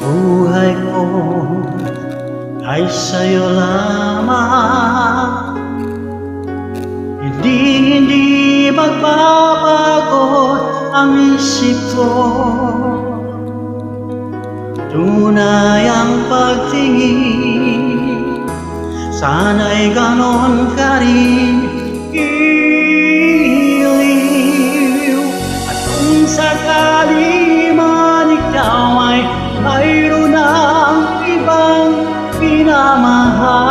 Buhay ko ay sa'yo lamang, hindi magbabago ang isip ko. Tunay ang pagtingin, sana'y ganon ka rin iliw. At kung sakali man ikaw ay mayroon ng ibang minamahal,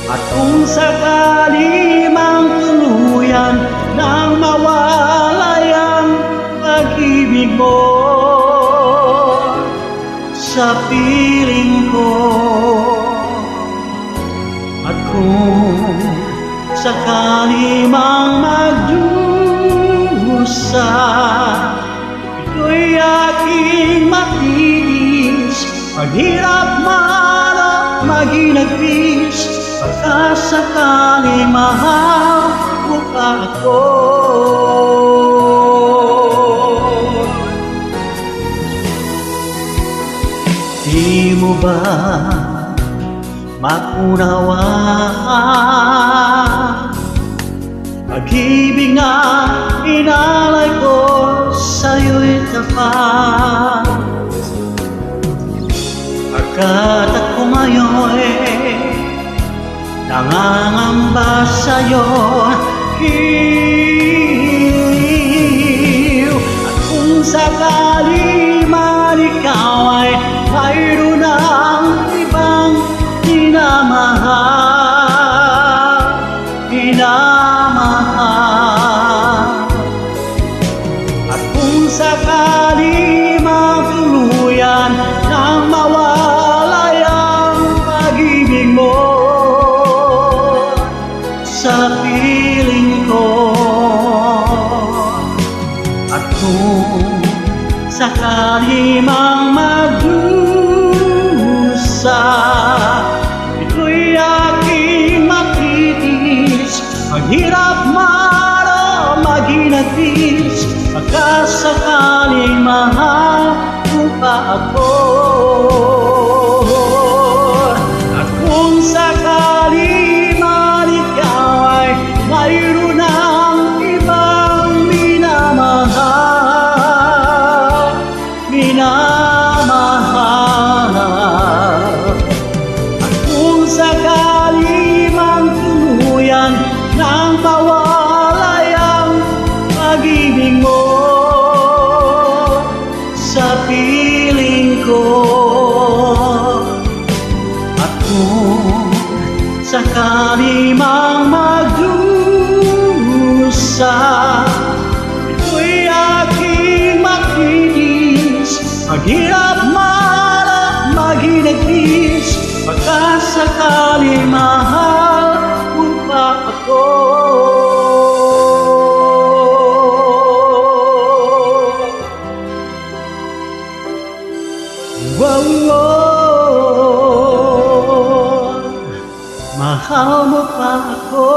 at kung sakali mang tuluyan nang mawalay ang pag-ibig mo sa piling ko, at kung sakali mang magdusa, ito'y aking matiis, maghirap man o maginagpis, pagkasakali mahal mo pa ako. Di mo ba maunawaan pag-ibig na inalay ko sa'yo'y tapat? Pagkat ako ngayon'y nangangamba sa'yo, hiw. At kung sakali man ikaw ay mayroon ng ibang minamahal, at kung sakali matuluyan nang mawalay ang pag-ibig mo sa piling ko, at kung sakali mang magdusa, ito'y aking matitis, maghirap man o maginagpis, pagkasakaling mahal mo pa ako. At kung sakali man ikaw ay mayroon ng ibang minamahal, at kung sakali mang tuluyan nang mawalay ang pag-ibig mo sa piling ko, at kung sakali mang magdusa, ito'y aking makinis, maghirap man at maginagpis, pagkasakali mahal mo pa ako. Wow, wow, mahal mo pa ako.